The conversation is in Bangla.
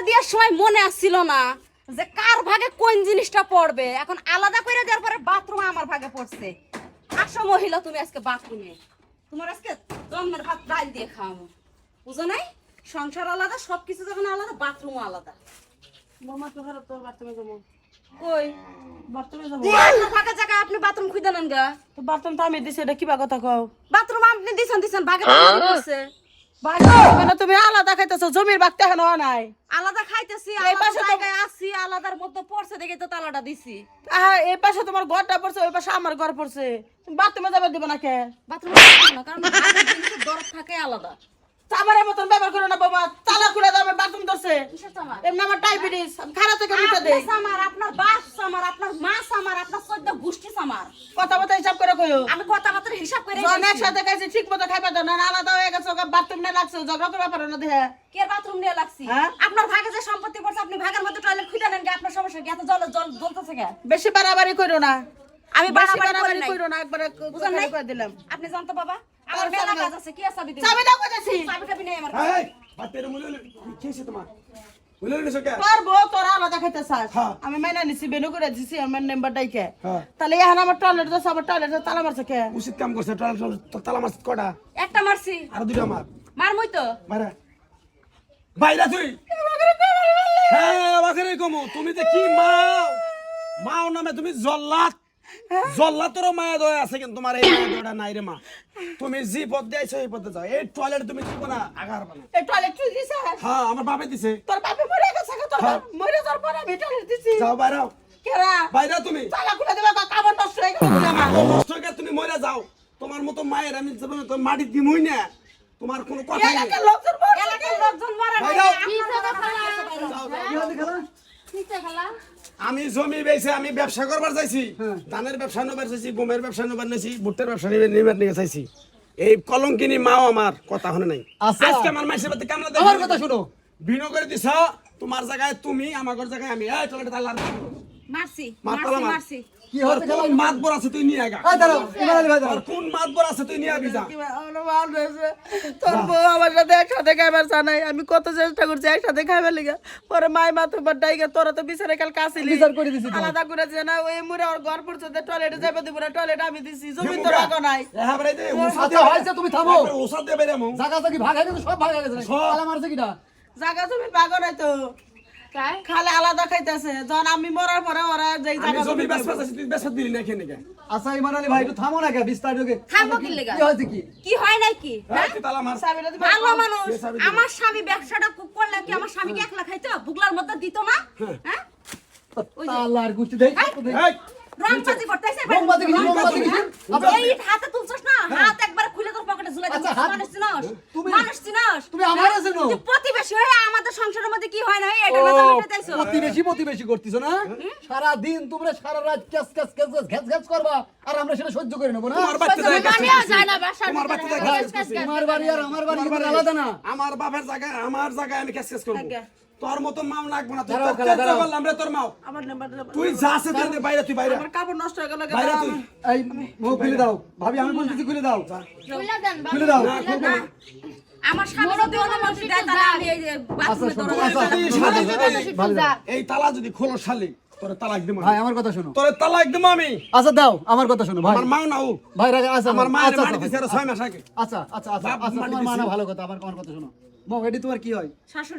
দেওয়ার সময় মনে আসছিল না যে কার ভাগে কোন জিনিসটা পড়বে। এখন আলাদা করে দেওয়ার পরে বাথরুমে আমার ভাগে পড়ছে। আসো মহিলা, তুমি আজকে বাথরুমে, তোমার আজকে জন্মের ভাত ডাল দিয়ে খাওয়াবো, বুঝো নাই? সংসার আলাদা, সবকিছু যখন আলাদা, বাথরুমও আলাদা। মামা তো খারাপ, তো বাথরুমে যাবো। কই বাথরুমে যাবো। আপনার ফাঁকা জায়গায় আপনি বাথরুম খুঁজে নেন গা। তো বাথরুম তো আমি দিছি, এটা কিবা কথা কও? বাথরুম আপনি দিছেন ভাগে পানি পড়ছে। মানে তুমি আলাদা খাইতেছো, জমির বাগতে এখন হয় নাই। আলাদা খাইতেছি, এই পাশে আলাদা তো- জায়গায় আছি, আলাদার মধ্যে পড়ছে দেখে তো তালাটা দিছি। এই পাশে তোমার ঘরটা পড়ছে, ওই পাশে আমার ঘর পড়ছে। তুমি বাথরুমে যাবে দিব না কে? বাথরুমে না, কারণ ভাগের জিনিসের দরদ থাকে আলাদা। চামারের মতন ব্যবহার করো না বাবা, তালা খুলে দাও, আমার বাথরুম ধরছে। কিসের চামার? এমনি আমার ডায়াবেটিস, আমি খারাপ থেকে মিটা দেই। আপনার চামার, আপনার বাস চামার, আপনার মা চামার, আপনার চোদ্দ গোষ্ঠী চামার। কথা বলতে হিসাব করে কইও। আমি কথাবার্তার হিসাব করে জন একসাথে খাইছি, ঠিক মতো খাইবা দাও না, আলাদা হয়ে গেছে, বাথরুম নিয়ে লাগছে, ঝগড়া করবা পারো না দেহে। কে বাথরুম নিয়ে লাগছি? হ্যাঁ? আপনার ভাগে যে সম্পত্তি পড়ছে, আপনি ভাগের মধ্যে টয়লেট খুঁজে নেন গে, আপনার সমস্যা কি? এত জল জ্বলতেছে কে? বেশি বাড়াবাড়ি করো না, আমি বেশি বাড়াবাড়ি বাড়াবাড়ি করি নাই। করো না, একবারে বুঝলেন নাই? করে দিলাম। আপনি জানতো বাবা, আমার মেলা কাজ আছে, কি আছে চাবি দিন? চাবি দাও কইতাছি। চাবি টাবি নেই আমার কাছে। এই বাতের মুলে কি হইছে তোমার? মুলে নিছো কে? তোর বউ তোর আলাদা খাইতে চাস, হ্যাঁ। আমি মাইনা নিছি, বেনু করে দিছি আমার নাম্বার ডাইকে। হ্যাঁ। তাহলে এখন আমার টয়লেট আছে, আমার টয়লেটে তালা মারছে কে? উচিত কাম করছে, তালা মারছে কটা? একটা মারছি, আর দুইটা মার। মারমই তো। বাইরে। বাইরে তুই। হ্যাঁ, আমাকে রে কমু, তুমি যে কি মাও? মাও নামে তুমি জল্লাদ। জল্লাদেরও মায়া দয়া আছে, কিন্তু তোমার এই মায়া দয়াটা নাই রে মা। তুমি যে পথ দিয়েছো এই পথে যাও। এই টয়লেট তুমি দিব না, আগার বানা। এই টয়লেট তুই দিছে? হ্যাঁ, আমার বাপে দিছে। তোর বাপে মরে গেছে কে? তোর হ্যাঁ। মরে যাওয়ার পরে আমি টয়লেট দিছি। যাও বাইরে। কেরা? বাইরে তুমি। তালা খুলে দেবা, কাপড় নষ্ট হয়ে গেল বলে আমার। নষ্ট হয়ে তুমি মরে যাও। তোমার মতো মায়ের আমি জীবনে তো মাটি দিমই না। তোমার কোনো কথা নেই। এলাকার লোকজন মরছে কে? এলাকার লোকজন মারা নাই। বাইরে। কিসে খালা? আমি জমি বেচে আমি ব্যবসা করবার চাইছি, ধানের ব্যবসা নেবার চাইছি, গমের ব্যবসা নেবার নিয়েছি, ভুট্টার ব্যবসা নেবার নিয়ে চাইছি। এই কলঙ্কিনী মাও আমার কথা শুনে নাই। আচ্ছা। আজকে আমার মাইসের বাড়িতে কামলা দেয়। আমার কথা শোনো। বিনো করে দিছ, তোমার জায়গায় তুমি, আমার জায়গায় আমি। এই টয়লেট তালা মারছি, মারতালা মার। মারছি। কি তোর হচ্ছে কোন মাতবর আছে তুই নিয়ে আগা। এই দাঁড়াও, ইমরান আলী ভাই দাঁড়াও। তোর কোন মাতবর আছে তুই নিয়ে আবি যা। আমার মাল রয়েছে। তোর বউ আমার সাথে একসাথে খাইবার চাই, আমি কত চেষ্টা করছি একসাথে খাইবার লিগা, পরে মাই মাথা ডাইগা তোরা তো বিচারে কাল কাছিলি, বিচার করে দিছি তো। আলাদা করে যে না ওই মুরে ওর ঘর পড়ছে, টয়লেটে যাবে দিব না, টয়লেট আমি দিছি, জমি তো রাখো নাই। হ্যাঁ বারে দে, ওষুধ আচ্ছা, দে। হয়েছে, তুমি থামো। একবার ওষুধ দে বেরে মু। জায়গা জায়গি ভাগ হয়ে গেছে, সব ভাগ হয়ে গেছে। সব। তালা মারছে কিটা? জায়গা জমি ভাগো নাই তো, তাই? খালে আলাদা খাইতেছে, যখন আমি মরার পরে ওরা যেই আমি জায়গা জমি জমি বেচতে চাইছি, তুই বেচতে দিলি না কেন কে? আচ্ছা ইমরান আলী ভাই, একটু থামো না কে, বিস্তারিত কে? থামবো কি লেগা? কি হয়েছে কি? কি হয় নাই কি? এই তুই তালা মার। চাবিটা দিবা? ভালো মানুষ, কে চাবি দিবে? আমার স্বামী ব্যবসাটা করলে কি আমার স্বামীকে একলা খাইতো? বুগলার মধ্যে দিত না? হ্যাঁ? ওই যে- তালার গুষ্টি দেই। এই রংবাজি করতেছে, রংবাজি কি? রংবাজি কি? আচ্ছা, এই হাতে তুলছস না, হাত একবার খুলে তোর পকেটে ঝুলাই আচ্ছা, দিছিস। হাত- মানুষ চিনস? তুমি- মানুষ চিনস? তুমি আমারে চেনো? তুই প্রতিবেশী হয়ে আমাদের সংসারের মধ্যে কি হয় না, এটার কথা মিটাইছো। প্রতিবেশী করতেছো না? সারা দিন তোমরা সারা রাত ক্যাস ক্যাস ক্যাস ক্যাস ঘ্যাস ঘ্যাস করবা, আর আমরা সেটা সহ্য করে নেবো না? তোমার বাচ্চা যায় কাজ মানিয়া করতেছি। যায় না বাসার তোমার ভিতরে, বাচ্চা যায় হ্যাঁ, কাজ কাজ করতেছি। তোমার বাড়ি আর আমার বাড়ি আমার কিন্তু বাড়ি- আলাদা না। আমার বাপের জায়গায় আমার জায়গায় আমি কেস কেস করবো। আজ্ঞা। তোর মতো মাও লাগবো না, তুই দাঁড়াও, তোর খালা, চেষ্টা দাঁড়াও। করলাম রে তোর মাও। আমার নাম্বার তুই যা আছে তুই দে, বাইরে তুই বাইরে। আমার কাপড় নষ্ট হয়ে গেল, বাইরে তুই। এই মুখ খুলে দাও ভাবি, আমি বলতেছি খুলে দাও, খুলে দেন বাবা। খুলে দাও। না, খুলবো না। আমার স্বামী যদি অনুমতি দেয় তাহলে আমি এই যে বাথরুমে আচ্ছা, শোনো, দৌড়াবো। আচ্ছা, তুই আচ্ছা, শালি আচ্ছা, যদি- আচ্ছা, ভালো দাও। এই তালা যদি খোলো শালি, তোরে তালাক দিব। ভাই আমার কথা শোনো। তোরে তালাক দিব আমি। আচ্ছা দাও, আমার কথা শোনো ভাই। আমার মাও না ও। ভাই রাখে, আচ্ছা আমার মায়ের আচ্ছা, মাটি আচ্ছা, দিছে আরো 6 মাস আগে। আচ্ছা আচ্ছা আচ্ছা বাপ আচ্ছা, মাটি তোমার মা না দিছে। ভালো কথা, আমার কথা শোনো। মা এটি তোমার কি হয়? শাশুড়ি